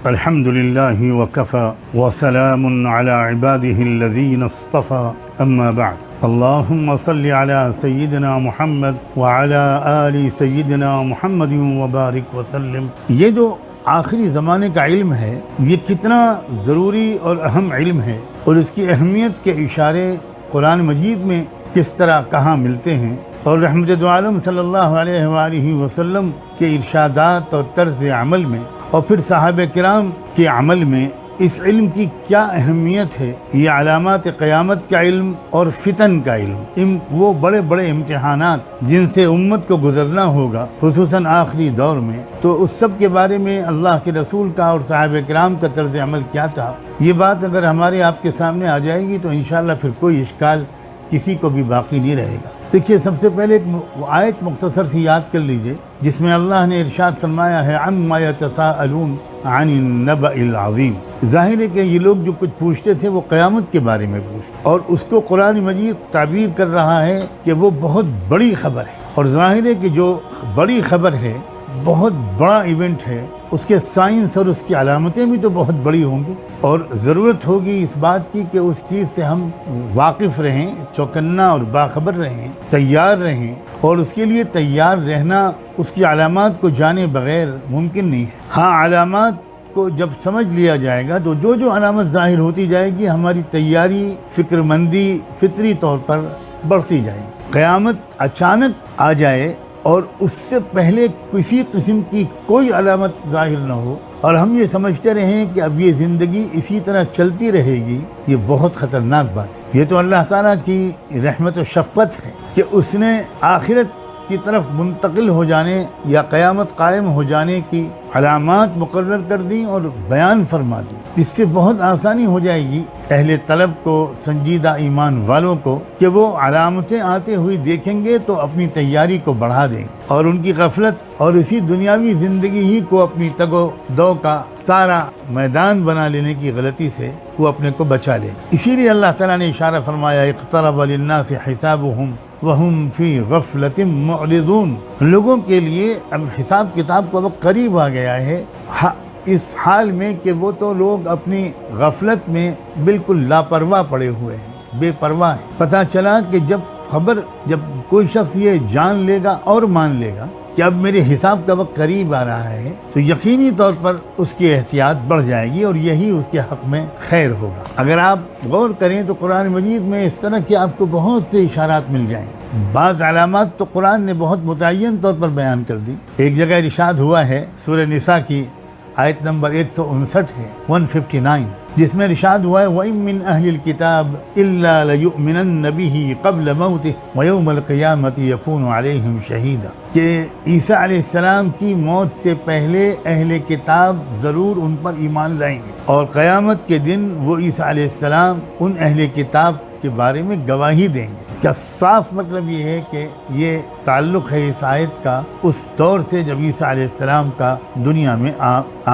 الحمد لله وكفى وسلام على عباده الذين اصطفى أما بعد اللهم صل على سيدنا محمد وعلى آل سيدنا محمد وبارك وسلم۔ یہ جو آخری زمانے کا علم ہے یہ کتنا ضروری اور اہم علم ہے، اور اس کی اہمیت کے اشارے قرآن مجید میں کس طرح کہاں ملتے ہیں، اور رحمت دو عالم صلی اللہ علیہ وآلہ وسلم کے ارشادات اور طرز عمل میں اور پھر صحابہ کرام کے عمل میں اس علم کی کیا اہمیت ہے۔ یہ علامات قیامت کا علم اور فتن کا علم، وہ بڑے بڑے امتحانات جن سے امت کو گزرنا ہوگا خصوصاً آخری دور میں، تو اس سب کے بارے میں اللہ کے رسول کا اور صحابہ کرام کا طرز عمل کیا تھا، یہ بات اگر ہمارے آپ کے سامنے آ جائے گی تو انشاءاللہ پھر کوئی اشکال کسی کو بھی باقی نہیں رہے گا۔ دیکھیے، سب سے پہلے ایک آیت مختصر سی یاد کر لیجئے جس میں اللہ نے ارشاد فرمایا ہے عما یتساءلون عن النبأ العظیم۔ ظاہر ہے کہ یہ لوگ جو کچھ پوچھتے تھے وہ قیامت کے بارے میں پوچھتے، اور اس کو قرآن مجید تعبیر کر رہا ہے کہ وہ بہت بڑی خبر ہے، اور ظاہر ہے کہ جو بڑی خبر ہے، بہت بڑا ایونٹ ہے، اس کے سائنس اور اس کی علامتیں بھی تو بہت بڑی ہوں گی، اور ضرورت ہوگی اس بات کی کہ اس چیز سے ہم واقف رہیں، چوکنا اور باخبر رہیں، تیار رہیں، اور اس کے لیے تیار رہنا اس کی علامات کو جانے بغیر ممکن نہیں ہے۔ ہاں، علامات کو جب سمجھ لیا جائے گا تو جو علامت ظاہر ہوتی جائے گی ہماری تیاری، فکر مندی فطری طور پر بڑھتی جائے گی۔ قیامت اچانک آ جائے اور اس سے پہلے کسی قسم کی کوئی علامت ظاہر نہ ہو اور ہم یہ سمجھتے رہیں کہ اب یہ زندگی اسی طرح چلتی رہے گی، یہ بہت خطرناک بات ہے۔ یہ تو اللہ تعالیٰ کی رحمت و شفقت ہے کہ اس نے آخرت کی طرف منتقل ہو جانے یا قیامت قائم ہو جانے کی علامات مقرر کر دیں اور بیان فرما دی۔ اس سے بہت آسانی ہو جائے گی اہل طلب کو، سنجیدہ ایمان والوں کو، کہ وہ علامتیں آتے ہوئی دیکھیں گے تو اپنی تیاری کو بڑھا دیں گے اور ان کی غفلت اور اسی دنیاوی زندگی ہی کو اپنی تگ و دو کا سارا میدان بنا لینے کی غلطی سے وہ اپنے کو بچا لیں۔ اسی لیے اللہ تعالیٰ نے اشارہ فرمایا اقترب للناس حسابهم وهم فی غفلۃ معرضون۔ لوگوں کے لیے اب حساب کتاب کا وقت قریب آ گیا ہے، اس حال میں کہ وہ تو لوگ اپنی غفلت میں بالکل لاپرواہ پڑے ہوئے ہیں، بے پرواہ ہیں۔ پتہ چلا کہ جب کوئی شخص یہ جان لے گا اور مان لے گا کہ اب میرے حساب کا وقت قریب آ رہا ہے تو یقینی طور پر اس کی احتیاط بڑھ جائے گی اور یہی اس کے حق میں خیر ہوگا۔ اگر آپ غور کریں تو قرآن مجید میں اس طرح کی آپ کو بہت سے اشارات مل جائیں گے۔ بعض علامات تو قرآن نے بہت متعین طور پر بیان کر دی۔ ایک جگہ ارشاد ہوا ہے سورہ نساء کی آیت نمبر 159 ہے 159، جس میں ارشاد ہوا ہے وَإِن مِّنْ أَهْلِ الْكِتَابِ إِلَّا لَيُؤْمِنَنَّ بِهِ قَبْلَ مَوْتِهِ وَيَوْمَ الْقِيَامَةِ يَكُونُ عَلَيْهِمْ شَهِيدًا، کہ عیسیٰ علیہ السلام کی موت سے پہلے اہل کتاب ضرور ان پر ایمان لائیں گے، اور قیامت کے دن وہ عیسیٰ علیہ السلام ان اہل کتاب کے بارے میں گواہی دیں گے۔ کیا صاف مطلب یہ ہے کہ یہ تعلق ہے اس آیت کا اس دور سے جب عیسیٰ علیہ السلام کا دنیا میں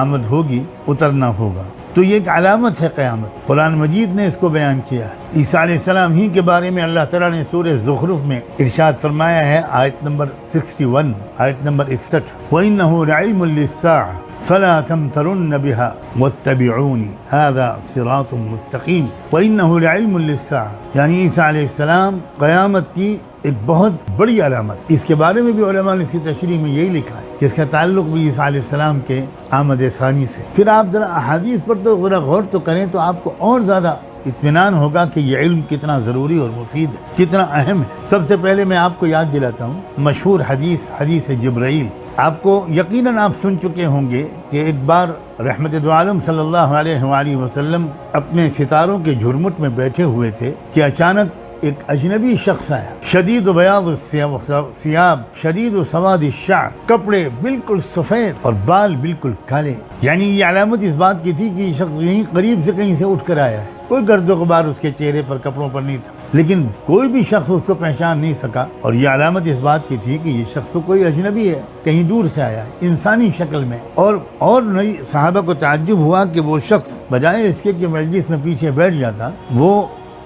آمد ہوگی، اترنا ہوگا، تو یہ ایک علامت ہے قیامت۔ قرآن مجید نے اس کو بیان کیا ہے۔ عیسیٰ علیہ السلام ہی کے بارے میں اللہ تعالیٰ نے سورہ زخرف میں ارشاد فرمایا ہے آیت نمبر 61، آیت نمبر 61، وَإِنَّهُ لَعِلْمٌ لِلسَّاعَةِ فلا تمترن بها واتبعوني هذا صراط مستقیم۔ وإنه لعلم للساعة، یعنی عیسیٰ علیہ السلام قیامت کی ایک بہت بڑی علامت۔ اس کے بارے میں بھی علماء نے اس کی تشریح میں یہی لکھا ہے کہ اس کا تعلق بھی عیسیٰ علیہ السلام کے آمد ثانی سے۔ پھر آپ ذرا احادیث پر تو غور تو کریں تو آپ کو اور زیادہ اطمینان ہوگا کہ یہ علم کتنا ضروری اور مفید ہے، کتنا اہم ہے۔ سب سے پہلے میں آپ کو یاد دلاتا ہوں مشہور حدیث جبرائیل۔ آپ کو یقیناً آپ سن چکے ہوں گے کہ ایک بار رحمت دو عالم صلی اللہ علیہ وآلہ وسلم اپنے ستاروں کے جھرمٹ میں بیٹھے ہوئے تھے کہ اچانک ایک اجنبی شخص آیا، شدید بیاض الثیاب شدید سواد الشعر، کپڑے بالکل سفید اور بال بالکل کالے، یعنی یہ علامت اس بات کی تھی کہ یہ شخص یہیں قریب سے کہیں سے اٹھ کر آیا ہے، کوئی گرد و غبار اس کے چہرے پر، کپڑوں پر نہیں تھا، لیکن کوئی بھی شخص اس کو پہچان نہیں سکا، اور یہ علامت اس بات کی تھی کہ یہ شخص تو کوئی اجنبی ہے، کہیں دور سے آیا ہے انسانی شکل میں، اور نئی صحابہ کو تعجب ہوا کہ وہ شخص بجائے اس کے کہ مجلس میں پیچھے بیٹھ جاتا، وہ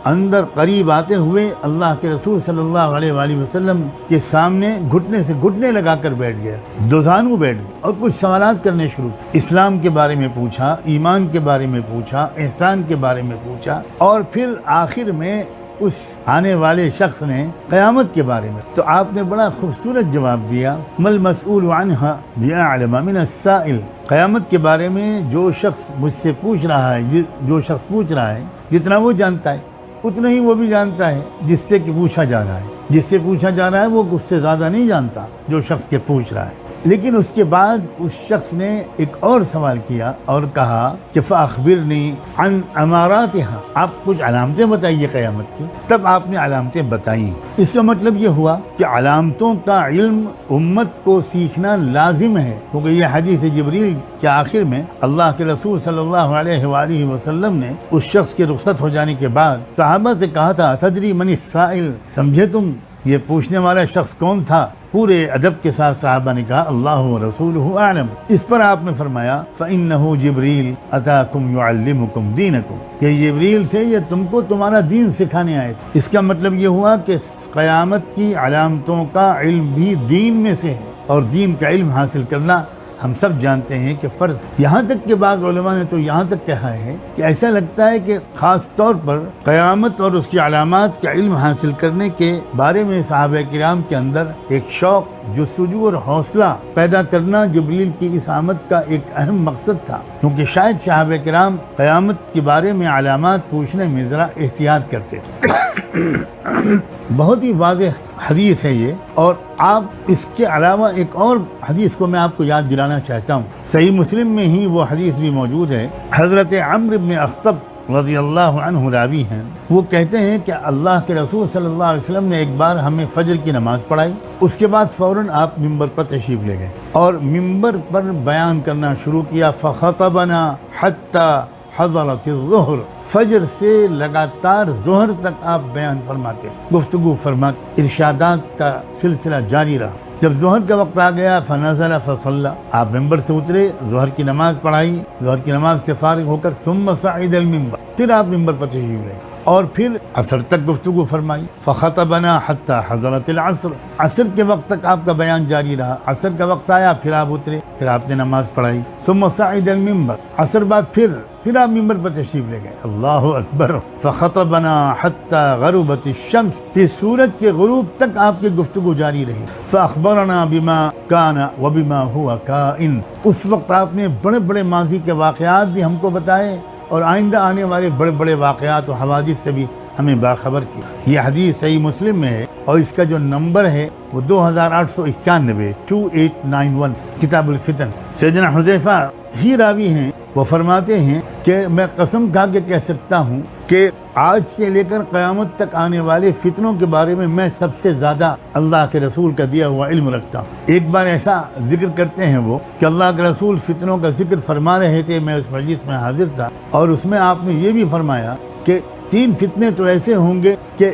اندر قریب آتے ہوئے اللہ کے رسول صلی اللہ علیہ وآلہ وسلم کے سامنے گھٹنے سے گھٹنے لگا کر بیٹھ گیا، دوزانو بیٹھ گیا اور کچھ سوالات کرنے شروع کیے۔ اسلام کے بارے میں پوچھا، ایمان کے بارے میں پوچھا، احسان کے بارے میں پوچھا، اور پھر آخر میں اس آنے والے شخص نے قیامت کے بارے میں، تو آپ نے بڑا خوبصورت جواب دیا، مل مسئول عنہا بأعلم من السائل، قیامت کے بارے میں جو شخص مجھ سے پوچھ رہا ہے، جو شخص پوچھ رہا ہے جتنا وہ جانتا ہے اتنا ہی وہ بھی جانتا ہے جس سے کہ پوچھا جا رہا ہے، جس سے پوچھا جا رہا ہے وہ اس سے زیادہ نہیں جانتا جو شخص کے پوچھ رہا ہے۔ لیکن اس کے بعد اس شخص نے ایک اور سوال کیا اور کہا کہ فَأَخْبِرْنِي عَنْ أَمَارَاتِهَا، آپ کچھ علامتیں بتائیے قیامت کی۔ تب آپ نے علامتیں بتائیں۔ اس کا مطلب یہ ہوا کہ علامتوں کا علم امت کو سیکھنا لازم ہے، کیونکہ یہ حدیث جبریل کے آخر میں اللہ کے رسول صلی اللہ علیہ وآلہ وسلم نے اس شخص کے رخصت ہو جانے کے بعد صحابہ سے کہا تھا تدری من السائل، سمجھے تم یہ پوچھنے والا شخص کون تھا؟ پورے ادب کے ساتھ صحابہ نے کہا اللہ و رسولہ اعلم۔ اس پر آپ نے فرمایا فإنہ جبریل اتاکم یعلمکم دینکم، کہ جبریل تھے یہ تم کو تمہارا دین سکھانے آئے تھے۔ اس کا مطلب یہ ہوا کہ قیامت کی علامتوں کا علم بھی دین میں سے ہے، اور دین کا علم حاصل کرنا ہم سب جانتے ہیں کہ فرض، یہاں تک کہ بعض علماء نے تو یہاں تک کہا ہے کہ ایسا لگتا ہے کہ خاص طور پر قیامت اور اس کی علامات کا علم حاصل کرنے کے بارے میں صحابہ کرام کے اندر ایک شوق، جستجو اور حوصلہ پیدا کرنا جبریل کی اس آمد کا ایک اہم مقصد تھا، کیونکہ شاید صحابہ کرام قیامت کے بارے میں علامات پوچھنے میں ذرا احتیاط کرتے بہت ہی واضح حدیث ہے یہ، اور آپ اس کے علاوہ ایک اور حدیث کو میں آپ کو یاد دلانا چاہتا ہوں، صحیح مسلم میں ہی وہ حدیث بھی موجود ہے۔ حضرت عمرو بن اخطب رضی اللہ عنہ راوی ہیں، وہ کہتے ہیں کہ اللہ کے رسول صلی اللہ علیہ وسلم نے ایک بار ہمیں فجر کی نماز پڑھائی، اس کے بعد فوراً آپ ممبر پر تشریف لے گئے اور ممبر پر بیان کرنا شروع کیا، فخطبنا حتی حضرت الظہر، فجر سے لگاتار ظہر تک آپ بیان فرماتے، گفتگو فرماتے، ارشادات کا سلسلہ جاری رہا۔ جب ظہر کا وقت آ گیا فنزل فصلی، آپ ممبر سے اترے، ظہر کی نماز پڑھائی، ظہر کی نماز سے فارغ ہو کر ثم صعد المنبر، پھر آپ ممبر پر تشریف لے اور پھر عصر تک گفتگو فرمائی، فخطبنا حتی حضرت العصر، عصر کے وقت تک آپ کا بیان جاری رہا، عصر کا وقت آیا پھر آپ اترے، پھر آپ نے نماز پڑھائی، ثم صعد المنبر، عصر بعد پھر آپ ممبر پر تشریف لے گئے، اللہ اکبر، فخطبنا حتی غربت الشمس، پھر سورج کے غروب تک آپ کی گفتگو جاری رہی، فاخبرنا بما کان وبما هو کائن، اس وقت آپ نے بڑے بڑے ماضی کے واقعات بھی ہم کو بتائے اور آئندہ آنے والے بڑے بڑے واقعات و حوادث سے بھی ہمیں باخبر کی۔ یہ حدیث صحیح مسلم میں ہے اور اس کا جو نمبر ہے وہ 2891 2891 کتاب الفتن۔ سیدنا حذیفہ ہی راوی ہیں، وہ فرماتے ہیں کہ میں قسم کھا کے کہہ سکتا ہوں کہ آج سے لے کر قیامت تک آنے والے فتنوں کے بارے میں میں سب سے زیادہ اللہ کے رسول کا دیا ہوا علم رکھتا ہوں۔ ایک بار ایسا ذکر کرتے ہیں وہ کہ اللہ کے رسول فتنوں کا ذکر فرما رہے تھے، میں اس مجلس میں حاضر تھا، اور اس میں آپ نے یہ بھی فرمایا کہ 3 فتنے تو ایسے ہوں گے کہ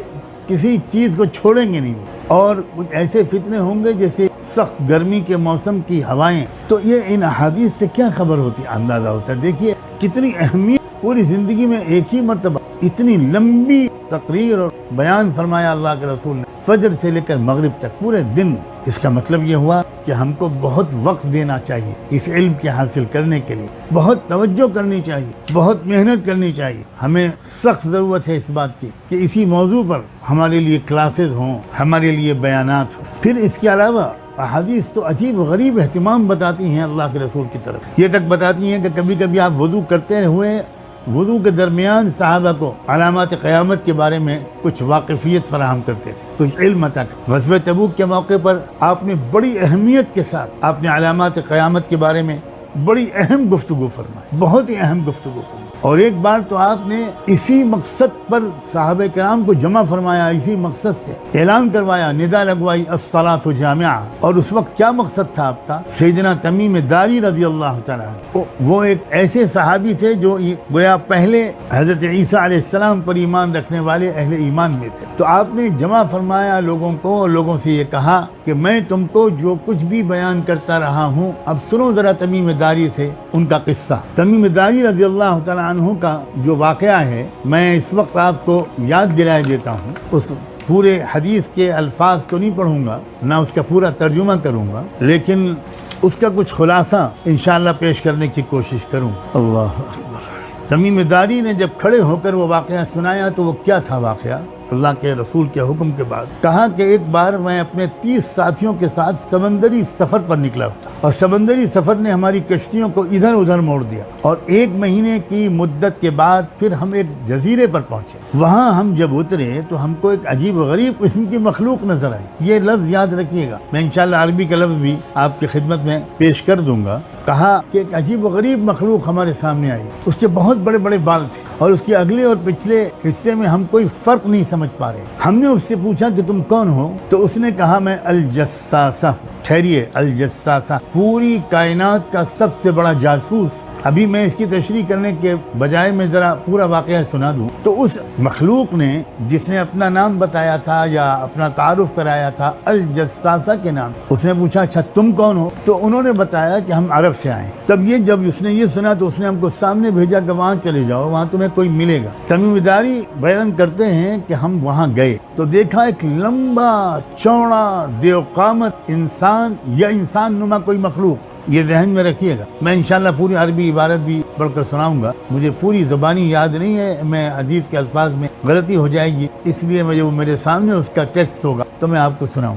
کسی چیز کو چھوڑیں گے نہیں، اور کچھ ایسے فتنے ہوں گے جیسے سخت گرمی کے موسم کی ہوائیں۔ تو یہ ان احادیث سے کیا خبر ہوتی، اندازہ ہوتا ہے۔ دیکھیے کتنی اہمیت، پوری زندگی میں ایک ہی مرتبہ اتنی لمبی تقریر اور بیان فرمایا اللہ کے رسول نے، فجر سے لے کر مغرب تک پورے دن۔ اس کا مطلب یہ ہوا کہ ہم کو بہت وقت دینا چاہیے اس علم کے حاصل کرنے کے لیے، بہت توجہ کرنی چاہیے، بہت محنت کرنی چاہیے۔ ہمیں سخت ضرورت ہے اس بات کی کہ اسی موضوع پر ہمارے لیے کلاسز ہوں، ہمارے لیے بیانات ہوں۔ پھر اس کے علاوہ احادیث تو عجیب و غریب اہتمام بتاتی ہیں اللہ کے رسول کی طرف، یہ تک بتاتی ہیں کہ کبھی کبھی آپ وضو کرتے ہوئے وضو کے درمیان صحابہ کو علامات قیامت کے بارے میں کچھ واقفیت فراہم کرتے تھے، کچھ علم تک۔ غزوہ تبوک کے موقع پر آپ نے بڑی اہمیت کے ساتھ آپ نے علامات قیامت کے بارے میں بڑی اہم گفتگو فرمائی، بہت ہی اہم گفتگو فرمائی۔ اور ایک بار تو آپ نے اسی مقصد پر صحابہ کرام کو جمع فرمایا، اسی مقصد سے اعلان کروایا، ندا لگوائی الصلاۃ جامعہ۔ اور اس وقت کیا مقصد تھا آپ کا؟ سیدنا تمیم داری رضی اللہ تعالیٰ عنہ، وہ ایک ایسے صحابی تھے جو گویا پہلے حضرت عیسیٰ علیہ السلام پر ایمان رکھنے والے اہل ایمان میں سے۔ تو آپ نے جمع فرمایا لوگوں کو اور لوگوں سے یہ کہا کہ میں تم کو جو کچھ بھی بیان کرتا رہا ہوں اب سنو ذرا تمیم داری سے ان کا قصہ۔ تمیم داری رضی اللہ تعالیٰ عنہ کا جو واقعہ ہے، میں اس وقت آپ کو یاد دلائے دیتا ہوں۔ اس پورے حدیث کے الفاظ تو نہیں پڑھوں گا، نہ اس کا پورا ترجمہ کروں گا، لیکن اس کا کچھ خلاصہ انشاءاللہ پیش کرنے کی کوشش کروں۔ اللہ اکبر۔ تمیم داری نے جب کھڑے ہو کر وہ واقعہ سنایا تو وہ کیا تھا واقعہ؟ اللہ کے رسول کے حکم کے بعد کہا کہ ایک بار میں اپنے 30 ساتھیوں کے ساتھ سمندری سفر پر نکلا تھا، اور سمندری سفر نے ہماری کشتیوں کو ادھر ادھر موڑ دیا، اور 1 مہینے کی مدت کے بعد پھر ہم ایک جزیرے پر پہنچے۔ وہاں ہم جب اترے تو ہم کو ایک عجیب و غریب قسم کی مخلوق نظر آئی۔ یہ لفظ یاد رکھیے گا، میں انشاءاللہ عربی کا لفظ بھی آپ کی خدمت میں پیش کر دوں گا۔ کہا کہ ایک عجیب و غریب مخلوق ہمارے سامنے آئی، اس کے بہت بڑے بڑے بال تھے، اور اس کے اگلے اور پچھلے حصے میں ہم کوئی فرق نہیں سمجھ پا رہے۔ ہم نے اس سے پوچھا کہ تم کون ہو؟ تو اس نے کہا میں الجساسہ۔ ٹھہریے، الجساسہ پوری کائنات کا سب سے بڑا جاسوس۔ ابھی میں اس کی تشریح کرنے کے بجائے میں ذرا پورا واقعہ سنا دوں تو اس مخلوق نے جس نے اپنا نام بتایا تھا یا اپنا تعارف کرایا تھا الجساسہ کے نام، اس نے پوچھا اچھا تم کون ہو؟ تو انہوں نے بتایا کہ ہم عرب سے آئے۔ تب جب اس نے یہ سنا تو اس نے ہم کو سامنے بھیجا کہ وہاں چلے جاؤ، وہاں تمہیں کوئی ملے گا۔ تمیم داری بیان کرتے ہیں کہ ہم وہاں گئے تو دیکھا ایک لمبا چوڑا دیو قامت انسان یا انسان نما کوئی مخلوق۔ یہ ذہن میں رکھیے گا، میں انشاءاللہ پوری عربی عبارت بھی پڑھ کر سناؤں گا، مجھے پوری زبانی یاد نہیں ہے، میں حدیث کے الفاظ میں غلطی ہو جائے گی، اس لیے میں جب میرے سامنے اس کا ٹیکسٹ ہوگا تو میں آپ کو سناؤں۔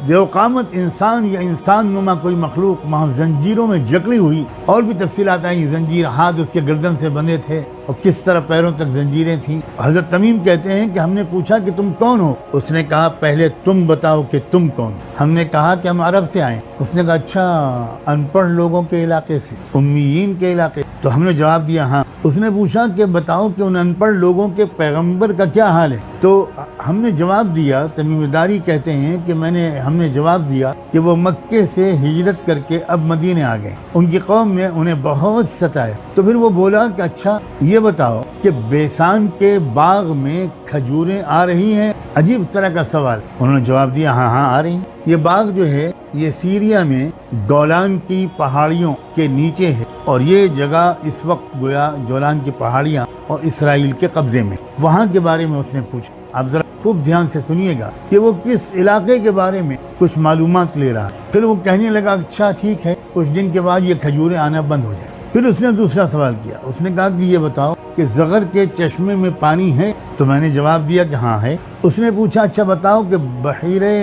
دیو قامت انسان یا انسان نما کوئی مخلوق وہاں زنجیروں میں جکڑی ہوئی، اور بھی تفصیلات آئیں، زنجیر ہاتھ اس کے گردن سے بندھے تھے اور کس طرح پیروں تک زنجیریں تھیں۔ حضرت تمیم کہتے ہیں کہ ہم نے پوچھا کہ تم کون ہو؟ اس نے کہا پہلے تم بتاؤ کہ تم کون؟ ہم نے کہا کہ ہم عرب سے آئے۔ اس نے کہا اچھا، ان پڑھ لوگوں کے علاقے سے، امیین کے علاقے؟ تو ہم نے جواب دیا ہاں۔ اس نے پوچھا کہ بتاؤ کہ ان پڑھ لوگوں کے پیغمبر کا کیا حال ہے؟ تو ہم نے جواب دیا، تمیم داری کہتے ہیں کہ ہم نے جواب دیا کہ وہ مکے سے ہجرت کر کے اب مدینے آ گئے، ان کی قوم نے انہیں بہت ستایا۔ تو پھر وہ بولا کہ اچھا یہ بتاؤ کہ بیسان کے باغ میں کھجوریں آ رہی ہیں؟ عجیب طرح کا سوال۔ انہوں نے جواب دیا ہاں آ رہی ہیں۔ یہ باغ جو ہے یہ سیریا میں گولان کی پہاڑیوں کے نیچے ہے، اور یہ جگہ اس وقت گویا جولان کی پہاڑیاں اور اسرائیل کے قبضے میں۔ وہاں کے بارے میں اس نے پوچھا۔ آپ ذرا خوب دھیان سے سنیے گا کہ وہ کس علاقے کے بارے میں کچھ معلومات لے رہا ہے۔ پھر وہ کہنے لگا اچھا ٹھیک ہے، کچھ دن کے بعد یہ کھجوریں آنا بند ہو جائیں۔ پھر اس نے دوسرا سوال کیا، اس نے کہا کہ یہ بتاؤ کہ زغر کے چشمے میں پانی ہے؟ تو میں نے جواب دیا کہ ہاں ہے۔ اس نے پوچھا اچھا بتاؤ کہ بحیرہ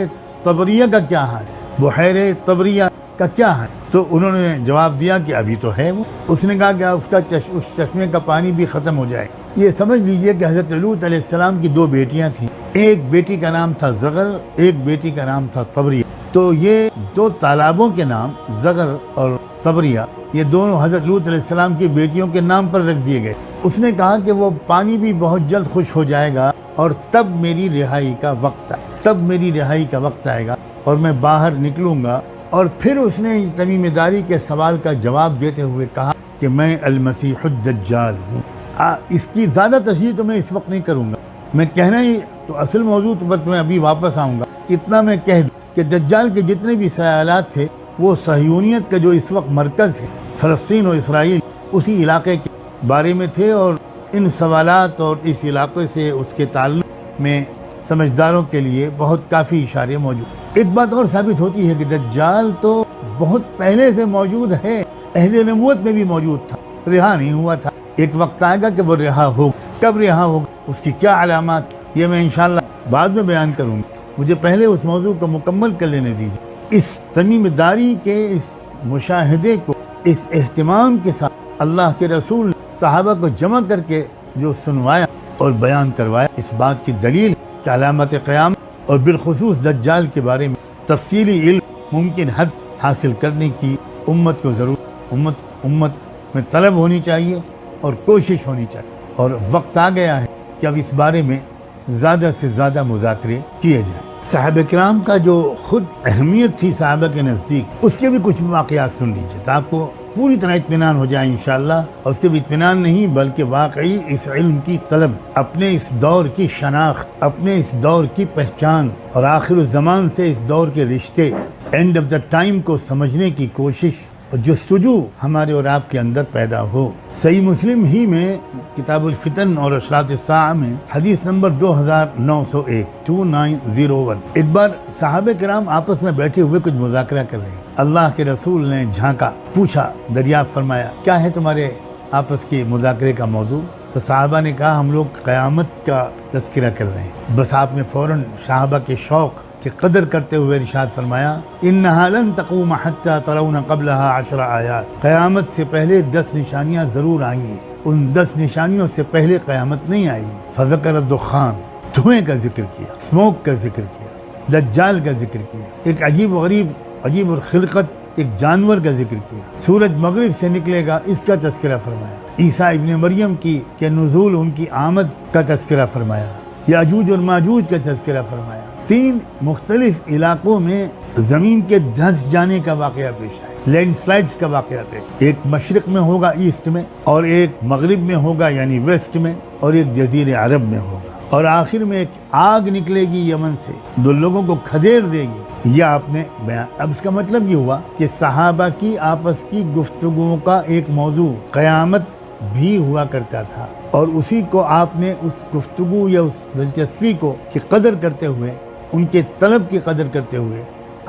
طبریہ کا کیا حال ہے؟ بحیرہ طبریہ کا کیا ہے؟ تو انہوں نے جواب دیا کہ ابھی تو ہے وہ۔ اس نے کہا کہ اس چشمے کا پانی بھی ختم ہو جائے۔ یہ سمجھ لیجئے کہ حضرت لوط علیہ السلام کی 2 بیٹیاں تھیں، ایک بیٹی کا نام تھا زغر، ایک بیٹی کا نام تھا طبریہ۔ تو یہ 2 تالابوں کے نام زغر اور طبریہ، یہ دونوں حضرت لوط علیہ السلام کی بیٹیوں کے نام پر رکھ دیے گئے۔ اس نے کہا کہ وہ پانی بھی بہت جلد خشک ہو جائے گا، اور تب میری رہائی کا وقت آئے گا اور میں باہر نکلوں گا۔ اور پھر اس نے تمیم داری کے سوال کا جواب دیتے ہوئے کہا کہ میں المسیح الدجال ہوں۔ اس کی زیادہ تشریح تو میں اس وقت نہیں کروں گا، میں کہنا ہی تو اصل موضوع پر میں ابھی واپس آؤں گا۔ اتنا میں کہہ دوں کہ دجال کے جتنے بھی سیالات تھے وہ صہیونیت کا جو اس وقت مرکز ہے فلسطین اور اسرائیل، اسی علاقے کے بارے میں تھے، اور ان سوالات اور اس علاقے سے اس کے تعلق میں سمجھداروں کے لیے بہت کافی اشارے موجود۔ ایک بات اور ثابت ہوتی ہے کہ دجال تو بہت پہلے سے موجود ہے، عہد نبوت میں بھی موجود تھا، رہا نہیں ہوا تھا۔ ایک وقت آئے گا کہ وہ رہا ہوگا، کب رہا ہوگا، اس کی کیا علامات، یہ میں انشاءاللہ بعد میں بیان کروں گا۔ مجھے پہلے اس موضوع کو مکمل کر لینے دیجیے۔ اس تمیم داری کے اس مشاہدے کو اس اہتمام کے ساتھ اللہ کے رسول صحابہ کو جمع کر کے جو سنوایا اور بیان کروایا، اس بات کی دلیل کہ علامت قیامت اور بالخصوص دجال کے بارے میں تفصیلی علم ممکن حد حاصل کرنے کی امت کو امت میں طلب ہونی چاہیے اور کوشش ہونی چاہیے، اور وقت آ گیا ہے کہ اب اس بارے میں زیادہ سے زیادہ مذاکرے کیے جائیں۔ صحابہ کرام کا جو خود اہمیت تھی صحابہ کے نزدیک، اس کے بھی کچھ واقعات سن لیجیے تو آپ کو پوری طرح اطمینان ہو جائے انشاءاللہ، اور صرف اطمینان نہیں بلکہ واقعی اس علم کی طلب، اپنے اس دور کی شناخت، اپنے اس دور کی پہچان، اور آخر الزمان سے اس دور کے رشتے، اینڈ آف دا ٹائم کو سمجھنے کی کوشش اور جستجو ہمارے اور آپ کے اندر پیدا ہو۔ صحیح مسلم ہی میں کتاب الفتن اور اشراط الساعہ میں حدیث نمبر 2901 ایک بار صحابہ کرام آپس میں بیٹھے ہوئے کچھ مذاکرہ کر رہے ہیں۔ اللہ کے رسول نے جھانکا، پوچھا، دریافت فرمایا، کیا ہے تمہارے آپس کے مذاکرے کا موضوع؟ تو صحابہ نے کہا، ہم لوگ قیامت کا تذکرہ کر رہے ہیں۔ بس آپ نے فوراً صحابہ کے شوق کی قدر کرتے ہوئے ارشاد فرمایا، انہا لن تقوم حتی ترون قبلها 10 آیات، قیامت سے پہلے 10 نشانیاں ضرور آئیں گی، ان 10 نشانیوں سے پہلے قیامت نہیں آئے گی۔ فذکر الدخان، دھوئیں کا ذکر کیا، اسموک کا ذکر کیا، دجال کا ذکر کیا، ایک عجیب الخلقت ایک جانور کا ذکر کیا، سورج مغرب سے نکلے گا اس کا تذکرہ فرمایا، عیسیٰ ابن مریم کی کہ نزول ان کی آمد کا تذکرہ فرمایا، یاجوج اور ماجوج کا تذکرہ فرمایا۔ 3 مختلف علاقوں میں زمین کے دھنس جانے کا واقعہ پیش آیا، لینڈ سلائڈز کا واقعہ پیش، ایک مشرق میں ہوگا ایسٹ میں، اور ایک مغرب میں ہوگا یعنی ویسٹ میں، اور ایک جزیرے عرب میں ہوگا، اور آخر میں ایک آگ نکلے گی یمن سے جو لوگوں کو کھدیر دے گی۔ یہ آپ نے بیان، اب اس کا مطلب یہ ہوا کہ صحابہ کی آپس کی گفتگو کا ایک موضوع قیامت بھی ہوا کرتا تھا، اور اسی کو آپ نے اس گفتگو یا اس دلچسپی کو کی قدر کرتے ہوئے، ان کے طلب کی قدر کرتے ہوئے،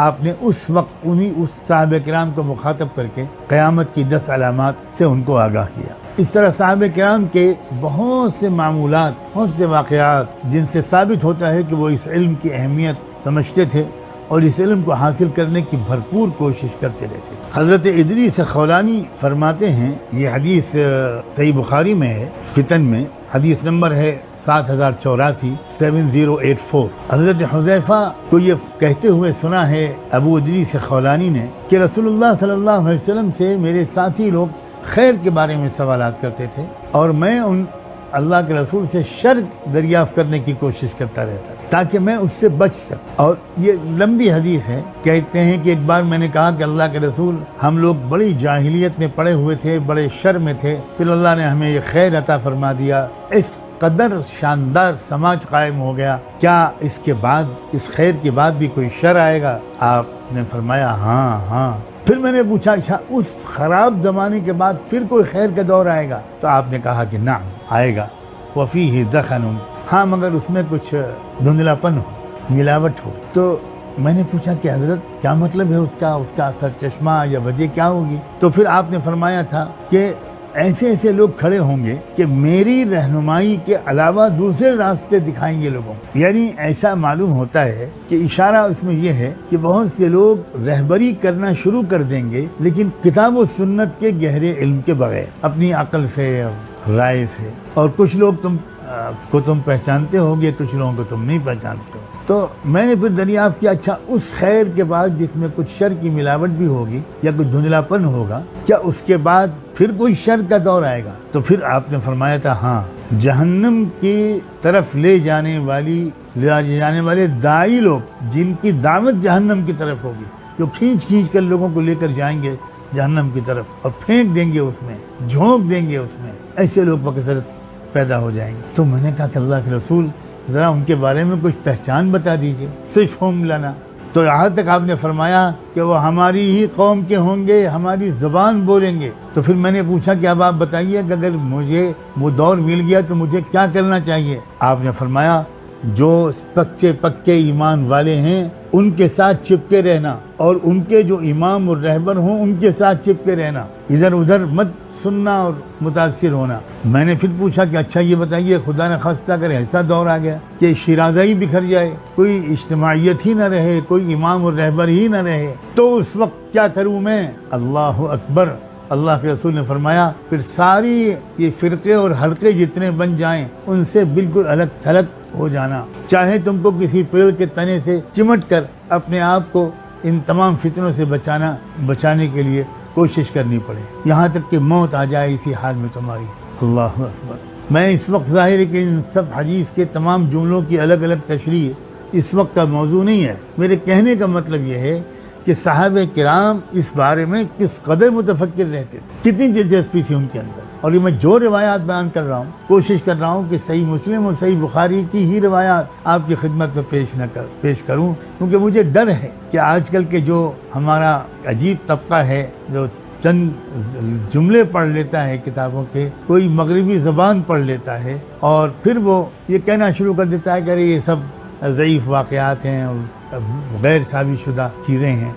آپ نے اس وقت اس صحابہ کرام کو مخاطب کر کے قیامت کی 10 علامات سے ان کو آگاہ کیا۔ اس طرح صحابہ کرام کے بہت سے معمولات، بہت سے واقعات جن سے ثابت ہوتا ہے کہ وہ اس علم کی اہمیت سمجھتے تھے اور اس علم کو حاصل کرنے کی بھرپور کوشش کرتے رہتے تھے۔ حضرت ادریس خولانی فرماتے ہیں، یہ حدیث صحیح بخاری میں ہے، فتن میں، حدیث نمبر ہے 7084 حضرت حذیفہ کو یہ کہتے ہوئے سنا ہے ابو ادریس خولانی نے کہ رسول اللہ صلی اللہ علیہ وسلم سے میرے ساتھی لوگ خیر کے بارے میں سوالات کرتے تھے، اور میں ان اللہ کے رسول سے شر دریافت کرنے کی کوشش کرتا رہتا تاکہ میں اس سے بچ سکوں۔ اور یہ لمبی حدیث ہے، کہتے ہیں کہ ایک بار میں نے کہا کہ اللہ کے رسول، ہم لوگ بڑی جاہلیت میں پڑے ہوئے تھے، بڑے شر میں تھے، پھر اللہ نے ہمیں یہ خیر عطا فرما دیا، اس قدر شاندار سماج قائم ہو گیا، کیا اس کے بعد، اس خیر کے بعد بھی کوئی شر آئے گا؟ آپ نے فرمایا ہاں۔ پھر میں نے پوچھا، اچھا اس خراب زمانے کے بعد پھر کوئی خیر کا دور آئے گا؟ تو آپ نے کہا کہ نعم آئے گا، وفیہ دخن، ہاں مگر اس میں کچھ دھندلا پن ہو، ملاوٹ ہو۔ تو میں نے پوچھا کہ حضرت کیا مطلب ہے اس کا سر چشمہ یا وجہ کیا ہوگی؟ تو پھر آپ نے فرمایا تھا کہ ایسے لوگ کھڑے ہوں گے کہ میری رہنمائی کے علاوہ دوسرے راستے دکھائیں گے لوگوں کو۔ یعنی ایسا معلوم ہوتا ہے کہ اشارہ اس میں یہ ہے کہ بہت سے لوگ رہبری کرنا شروع کر دیں گے، لیکن کتاب و سنت کے گہرے علم کے بغیر، اپنی عقل سے، رائے سے، اور کچھ لوگ تم پہچانتے ہوگے، کچھ لوگوں کو تم نہیں پہچانتے ہو۔ تو میں نے پھر دریافت کیا، اچھا اس خیر کے بعد جس میں کچھ شر کی ملاوٹ بھی ہوگی یا کچھ دھندلا پن ہوگا، کیا اس کے بعد پھر کوئی شر کا دور آئے گا؟ تو پھر آپ نے فرمایا تھا ہاں، جہنم کی طرف لے جانے والے داعی لوگ، جن کی دعوت جہنم کی طرف ہوگی، جو کھینچ کر لوگوں کو لے کر جائیں گے جہنم کی طرف اور پھینک دیں گے، اس میں جھونک دیں گے، اس میں ایسے لوگ بکثرت پیدا ہو جائیں گے۔ تو میں نے کہا کہ اللہ کے رسول ذرا ان کے بارے میں کچھ پہچان بتا دیجئے، صفہم لنا۔ تو یہاں تک آپ نے فرمایا کہ وہ ہماری ہی قوم کے ہوں گے، ہماری زبان بولیں گے۔ تو پھر میں نے پوچھا کہ اب آپ بتائیے کہ اگر مجھے وہ دور مل گیا تو مجھے کیا کرنا چاہیے؟ آپ نے فرمایا جو پکے ایمان والے ہیں ان کے ساتھ چپکے رہنا، اور ان کے جو امام اور رہبر ہوں ان کے ساتھ چپکے رہنا، ادھر ادھر مت سننا اور متاثر ہونا۔ میں نے پھر پوچھا کہ اچھا یہ بتائیے، خدا نہ خواستہ اگر ایسا دور آ گیا کہ شیرازہ ہی بکھر جائے، کوئی اجتماعیت ہی نہ رہے، کوئی امام اور رہبر ہی نہ رہے، تو اس وقت کیا کروں میں؟ اللہ اکبر! اللہ کے رسول نے فرمایا پھر ساری یہ فرقے اور حلقے جتنے بن جائیں ان سے بالکل الگ تھلگ ہو جانا، چاہے تم کو کسی پیڑ کے تنے سے چمٹ کر اپنے آپ کو ان تمام فتنوں سے بچانے کے لیے کوشش کرنی پڑے، یہاں تک کہ موت آ جائے اسی حال میں تمہاری۔ اللہ اکبر! میں اس وقت ظاہر ہے کہ ان سب حدیث کے تمام جملوں کی الگ الگ تشریح اس وقت کا موضوع نہیں ہے۔ میرے کہنے کا مطلب یہ ہے کہ صحابہ کرام اس بارے میں کس قدر متفکر رہتے تھے، کتنی دلچسپی تھی ان کے اندر۔ اور یہ میں جو روایات بیان کر رہا ہوں، کوشش کر رہا ہوں کہ صحیح مسلم اور صحیح بخاری کی ہی روایات آپ کی خدمت میں پیش کروں، کیونکہ مجھے ڈر ہے کہ آج کل کے جو ہمارا عجیب طبقہ ہے جو چند جملے پڑھ لیتا ہے کتابوں کے، کوئی مغربی زبان پڑھ لیتا ہے اور پھر وہ یہ کہنا شروع کر دیتا ہے کہ ارے یہ سب ضعیف واقعات ہیں اور غیر ثابت شدہ چیزیں ہیں۔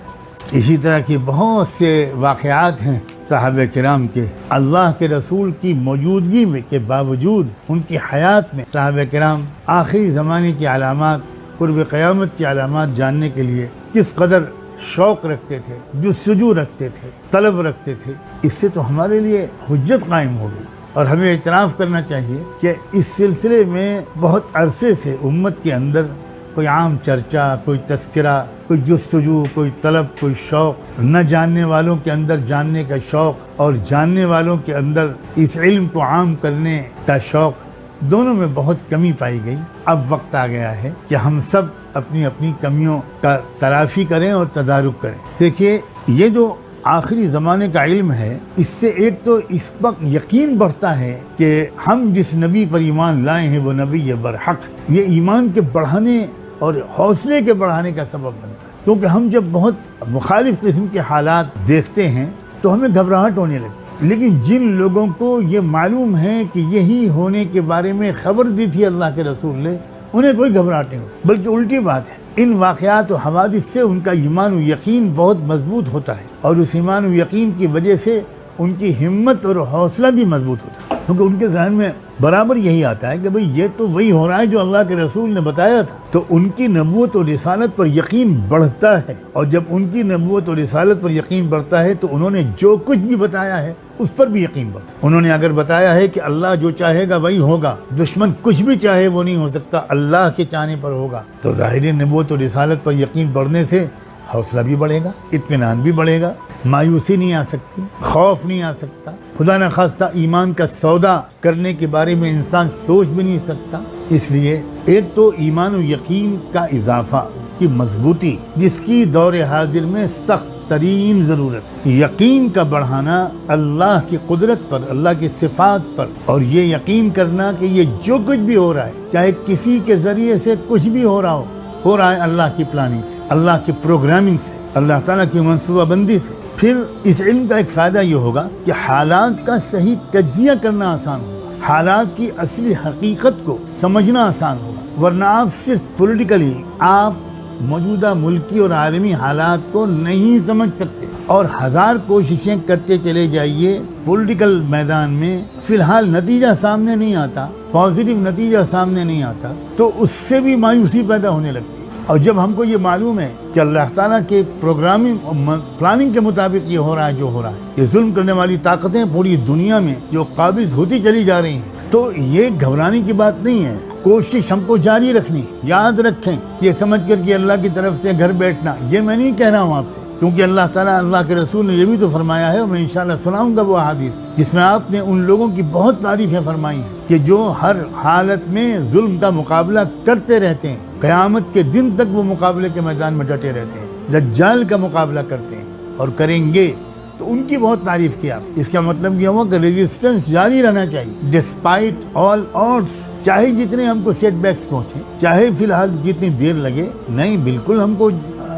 اسی طرح کی بہت سے واقعات ہیں صحابہ کرام کے، اللہ کے رسول کی موجودگی میں کے باوجود ان کی حیات میں صحابہ کرام آخری زمانے کی علامات، قرب قیامت کی علامات جاننے کے لیے کس قدر شوق رکھتے تھے، جستجو رکھتے تھے، طلب رکھتے تھے۔ اس سے تو ہمارے لیے حجت قائم ہو گئی اور ہمیں اعتراف کرنا چاہیے کہ اس سلسلے میں بہت عرصے سے امت کے اندر کوئی عام چرچا، کوئی تذکرہ، کوئی جستجو، کوئی طلب، کوئی شوق، نہ جاننے والوں کے اندر جاننے کا شوق اور جاننے والوں کے اندر اس علم کو عام کرنے کا شوق، دونوں میں بہت کمی پائی گئی۔ اب وقت آ گیا ہے کہ ہم سب اپنی اپنی کمیوں کا تلافی کریں اور تدارک کریں۔ دیکھیے، یہ جو آخری زمانے کا علم ہے، اس سے ایک تو اس وقت یقین بڑھتا ہے کہ ہم جس نبی پر ایمان لائے ہیں وہ نبی برحق، یہ ایمان کے بڑھانے اور حوصلے کے بڑھانے کا سبب بنتا ہے، کیونکہ ہم جب بہت مخالف قسم کے حالات دیکھتے ہیں تو ہمیں گھبراہٹ ہونے لگتی ہے، لیکن جن لوگوں کو یہ معلوم ہے کہ یہی ہونے کے بارے میں خبر دی تھی اللہ کے رسول نے، انہیں کوئی گھبراہٹ نہیں ہوتی، بلکہ الٹی بات ہے، ان واقعات و حوادث سے ان کا ایمان و یقین بہت مضبوط ہوتا ہے اور اس ایمان و یقین کی وجہ سے ان کی ہمت اور حوصلہ بھی مضبوط ہوتا ہے، کیونکہ ان کے ذہن میں برابر یہی آتا ہے کہ بھئی یہ تو وہی ہو رہا ہے جو اللہ کے رسول نے بتایا تھا، تو ان کی نبوت اور رسالت پر یقین بڑھتا ہے، اور جب ان کی نبوت اور رسالت پر یقین بڑھتا ہے تو انہوں نے جو کچھ بھی بتایا ہے اس پر بھی یقین بڑھتا ہے۔ انہوں نے اگر بتایا ہے کہ اللہ جو چاہے گا وہی ہوگا، دشمن کچھ بھی چاہے وہ نہیں ہو سکتا، اللہ کے چاہنے پر ہوگا، تو ظاہر نبوت اور رسالت پر یقین بڑھنے سے حوصلہ بھی بڑھے گا، اطمینان بھی بڑھے گا، مایوسی نہیں آ سکتی، خوف نہیں آ سکتا، خدا نخواستہ ایمان کا سودا کرنے کے بارے میں انسان سوچ بھی نہیں سکتا۔ اس لیے ایک تو ایمان و یقین کا اضافہ کی مضبوطی، جس کی دور حاضر میں سخت ترین ضرورت، یقین کا بڑھانا اللہ کی قدرت پر، اللہ کی صفات پر، اور یہ یقین کرنا کہ یہ جو کچھ بھی ہو رہا ہے، چاہے کسی کے ذریعے سے کچھ بھی ہو رہا ہے اللہ کی پلاننگ سے، اللہ کی پروگرامنگ سے، اللہ تعالیٰ کی منصوبہ بندی سے۔ پھر اس علم کا ایک فائدہ یہ ہوگا کہ حالات کا صحیح تجزیہ کرنا آسان ہوگا، حالات کی اصلی حقیقت کو سمجھنا آسان ہوگا، ورنہ آپ صرف پولیٹیکلی آپ موجودہ ملکی اور عالمی حالات کو نہیں سمجھ سکتے، اور ہزار کوششیں کرتے چلے جائیے پولیٹیکل میدان میں، فی الحال نتیجہ سامنے نہیں آتا، پازیٹیو نتیجہ سامنے نہیں آتا، تو اس سے بھی مایوسی پیدا ہونے لگتی ہے۔ اور جب ہم کو یہ معلوم ہے کہ اللہ تعالیٰ کے پروگرامنگ اور پلاننگ کے مطابق یہ ہو رہا ہے جو ہو رہا ہے، یہ ظلم کرنے والی طاقتیں پوری دنیا میں جو قابض ہوتی چلی جا رہی ہیں، تو یہ گھبرانے کی بات نہیں ہے، کوشش ہم کو جاری رکھنی، یاد رکھیں، یہ سمجھ کر کہ اللہ کی طرف سے گھر بیٹھنا، یہ میں نہیں کہہ رہا ہوں آپ سے، کیونکہ اللہ تعالیٰ، اللہ کے رسول نے یہ بھی تو فرمایا ہے، اور میں انشاءاللہ سناؤں گا وہ احادیث جس میں آپ نے ان لوگوں کی بہت تعریفیں فرمائی ہیں کہ جو ہر حالت میں ظلم کا مقابلہ کرتے رہتے ہیں، قیامت کے دن تک وہ مقابلے کے میدان میں ڈٹے رہتے ہیں، دجال کا مقابلہ کرتے ہیں اور کریں گے، تو ان کی بہت تعریف کی آپ۔ اس کا مطلب یہ ہوا کہ ریزسٹنس جاری رہنا چاہیے، ڈسپائٹ آل آڈس، چاہے جتنے ہم کو سیٹ بیکس پہنچے، چاہے فی الحال جتنی دیر لگے، نہیں، بالکل ہم کو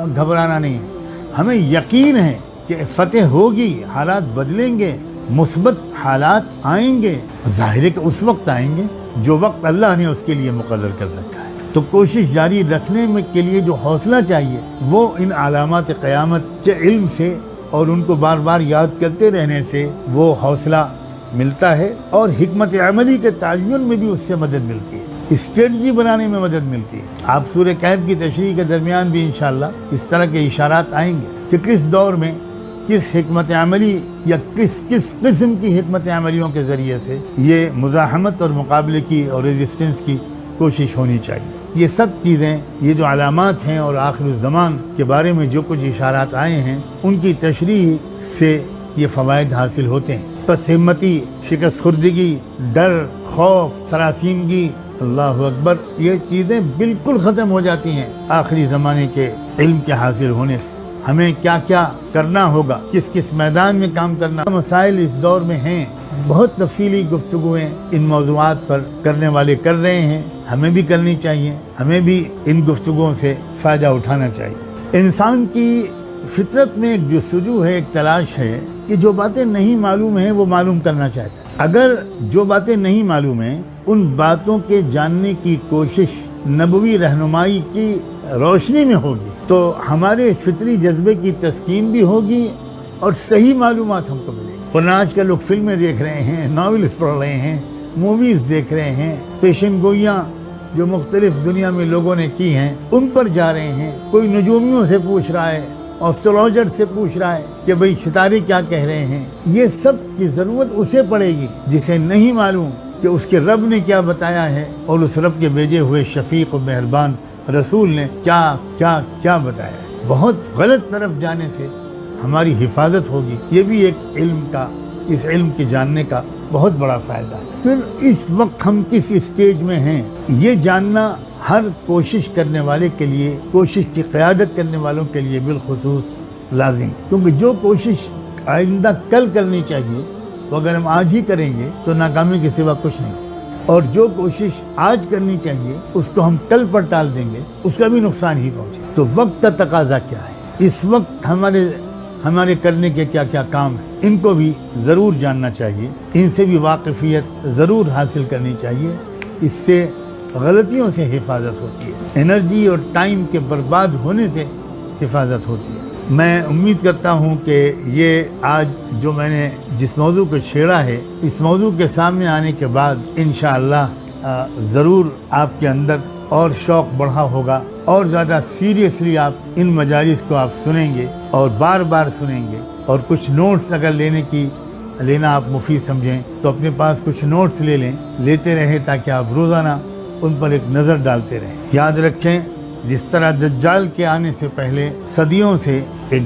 گھبرانا نہیں ہے، ہمیں یقین ہے کہ فتح ہوگی، حالات بدلیں گے، مثبت حالات آئیں گے، ظاہر ہے کہ اس وقت آئیں گے جو وقت اللہ نے اس کے لیے مقرر کر رکھا ہے۔ تو کوشش جاری رکھنے میں کے لیے جو حوصلہ چاہیے وہ ان علامات قیامت کے علم سے اور ان کو بار بار یاد کرتے رہنے سے وہ حوصلہ ملتا ہے، اور حکمت عملی کے تعین میں بھی اس سے مدد ملتی ہے، اسٹریٹجی بنانے میں مدد ملتی ہے۔ آپ سورہ کہف کی تشریح کے درمیان بھی انشاءاللہ اس طرح کے اشارات آئیں گے کہ کس دور میں کس حکمت عملی یا کس قسم کی حکمت عملیوں کے ذریعے سے یہ مزاحمت اور مقابلے کی اور ریزسٹنس کی کوشش ہونی چاہیے۔ یہ سب چیزیں، یہ جو علامات ہیں اور آخر الزمان کے بارے میں جو کچھ اشارات آئے ہیں، ان کی تشریح سے یہ فوائد حاصل ہوتے ہیں۔ پس ہمتی، شکست خوردگی، ڈر، خوف، سراسیمگی، اللہ اکبر، یہ چیزیں بالکل ختم ہو جاتی ہیں آخری زمانے کے علم کے حاصل ہونے سے۔ ہمیں کیا کیا کرنا ہوگا، کس کس میدان میں کام کرنا، مسائل اس دور میں ہیں، بہت تفصیلی گفتگویں ان موضوعات پر کرنے والے کر رہے ہیں، ہمیں بھی کرنی چاہیے، ہمیں بھی ان گفتگوؤں سے فائدہ اٹھانا چاہیے۔ انسان کی فطرت میں ایک جستجو ہے، ایک تلاش ہے کہ جو باتیں نہیں معلوم ہیں وہ معلوم کرنا چاہتا ہے۔ اگر جو باتیں نہیں معلوم ہیں ان باتوں کے جاننے کی کوشش نبوی رہنمائی کی روشنی میں ہوگی تو ہمارے فطری جذبے کی تسکین بھی ہوگی اور صحیح معلومات ہم کو ملے گی۔ ورنہ آج کل لوگ فلمیں دیکھ رہے ہیں، ناولز پڑھ رہے ہیں، موویز دیکھ رہے ہیں، پیشن گوئیاں جو مختلف دنیا میں لوگوں نے کی ہیں ان پر جا رہے ہیں۔ کوئی نجومیوں سے پوچھ رہا ہے، ایسٹرولوجر سے پوچھ رہا ہے کہ بھئی ستارے کیا کہہ رہے ہیں۔ یہ سب کی ضرورت اسے پڑے گی جسے نہیں معلوم کہ اس کے رب نے کیا بتایا ہے اور اس رب کے بھیجے ہوئے شفیق و مہربان رسول نے کیا کیا کیا بتایا ہے۔ بہت غلط طرف جانے سے ہماری حفاظت ہوگی۔ یہ بھی ایک علم کا، اس علم کے جاننے کا بہت بڑا فائدہ ہے۔ پھر اس وقت ہم کس اسٹیج میں ہیں یہ جاننا ہر کوشش کرنے والے کے لیے، کوشش کی قیادت کرنے والوں کے لیے بالخصوص لازم ہے، کیونکہ جو کوشش آئندہ کل کرنی چاہیے وہ اگر ہم آج ہی کریں گے تو ناکامی کے سوا کچھ نہیں، اور جو کوشش آج کرنی چاہیے اس کو ہم کل پر ٹال دیں گے اس کا بھی نقصان ہی پہنچے۔ تو وقت کا تقاضا کیا ہے، اس وقت ہمارے کرنے کے کیا کیا کام ہیں، ان کو بھی ضرور جاننا چاہیے، ان سے بھی واقفیت ضرور حاصل کرنی چاہیے۔ اس سے غلطیوں سے حفاظت ہوتی ہے، انرجی اور ٹائم کے برباد ہونے سے حفاظت ہوتی ہے۔ میں امید کرتا ہوں کہ یہ آج جو میں نے جس موضوع کو چھیڑا ہے اس موضوع کے سامنے آنے کے بعد انشاءاللہ ضرور آپ کے اندر اور شوق بڑھا ہوگا، اور زیادہ سیریسلی آپ ان مجالس کو آپ سنیں گے اور بار بار سنیں گے، اور کچھ نوٹس اگر لینا آپ مفید سمجھیں تو اپنے پاس کچھ نوٹس لیتے رہیں تاکہ آپ روزانہ ان پر ایک نظر ڈالتے رہیں۔ یاد رکھیں جس طرح دجال کے آنے سے پہلے صدیوں سے ایک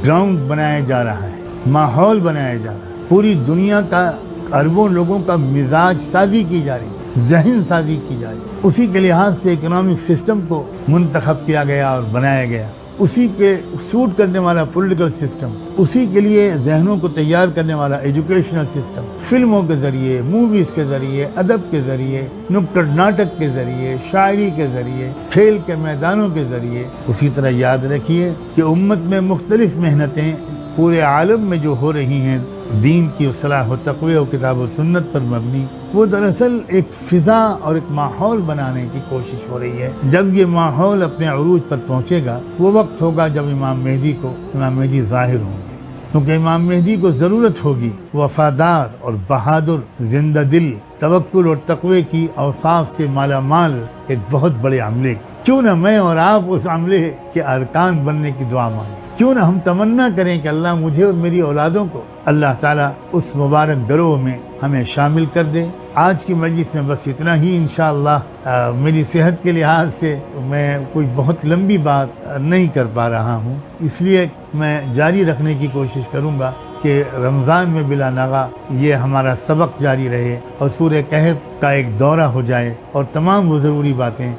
گراؤنڈ بنایا جا رہا ہے، ماحول بنایا جا رہا ہے، پوری دنیا کا اربوں لوگوں کا مزاج سازی کی جا رہی ہے، ذہن سازی کی جا رہی ہے، اسی کے لحاظ سے اکنامک سسٹم کو منتخب کیا گیا اور بنایا گیا، اسی کے سوٹ کرنے والا پولیٹیکل سسٹم، اسی کے لیے ذہنوں کو تیار کرنے والا ایجوکیشنل سسٹم، فلموں کے ذریعے، موویز کے ذریعے، ادب کے ذریعے، نکڑ ناٹک کے ذریعے، شاعری کے ذریعے، کھیل کے میدانوں کے ذریعے۔ اسی طرح یاد رکھیے کہ امت میں مختلف محنتیں پورے عالم میں جو ہو رہی ہیں دین کی اصلاح و تقوی و کتاب و سنت پر مبنی، وہ دراصل ایک فضا اور ایک ماحول بنانے کی کوشش ہو رہی ہے۔ جب یہ ماحول اپنے عروج پر پہنچے گا وہ وقت ہوگا جب امام مہدی ظاہر ہوں گے، کیونکہ امام مہدی کو ضرورت ہوگی وفادار اور بہادر، زندہ دل، توکل اور تقوی کی اوصاف سے مالا مال ایک بہت بڑے عملے کی۔ کیوں نہ میں اور آپ اس عملے کے ارکان بننے کی دعا مانگیں، کیوں نہ ہم تمنا کریں کہ اللہ مجھے اور میری اولادوں کو اللہ تعالیٰ اس مبارک گروہ میں ہمیں شامل کر دے۔ آج کی مجلس میں بس اتنا ہی انشاءاللہ۔ میری صحت کے لحاظ سے میں کوئی بہت لمبی بات نہیں کر پا رہا ہوں، اس لیے میں جاری رکھنے کی کوشش کروں گا کہ رمضان میں بلا ناغہ یہ ہمارا سبق جاری رہے اور سورہ کہف کا ایک دورہ ہو جائے، اور تمام وہ ضروری باتیں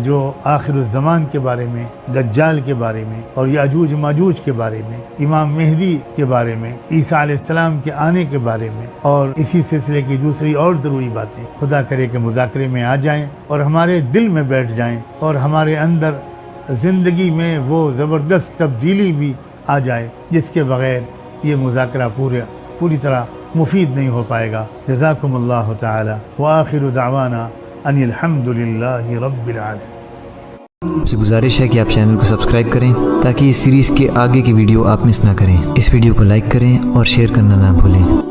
جو آخر الزمان کے بارے میں، دجال کے بارے میں، اور یاجوج ماجوج کے بارے میں، امام مہدی کے بارے میں، عیسیٰ علیہ السلام کے آنے کے بارے میں، اور اسی سلسلے کی دوسری اور ضروری باتیں خدا کرے کہ مذاکرے میں آ جائیں اور ہمارے دل میں بیٹھ جائیں، اور ہمارے اندر زندگی میں وہ زبردست تبدیلی بھی آ جائے جس کے بغیر یہ مذاکرہ پوری طرح مفید نہیں ہو پائے گا۔ جزاکم اللہ تعالی وآخر دعوانا ان الحمد للہ رب العالمین۔ آپ سے گزارش ہے کہ آپ چینل کو سبسکرائب کریں تاکہ اس سیریز کے آگے کی ویڈیو آپ مس نہ کریں۔ اس ویڈیو کو لائک کریں اور شیئر کرنا نہ بھولیں۔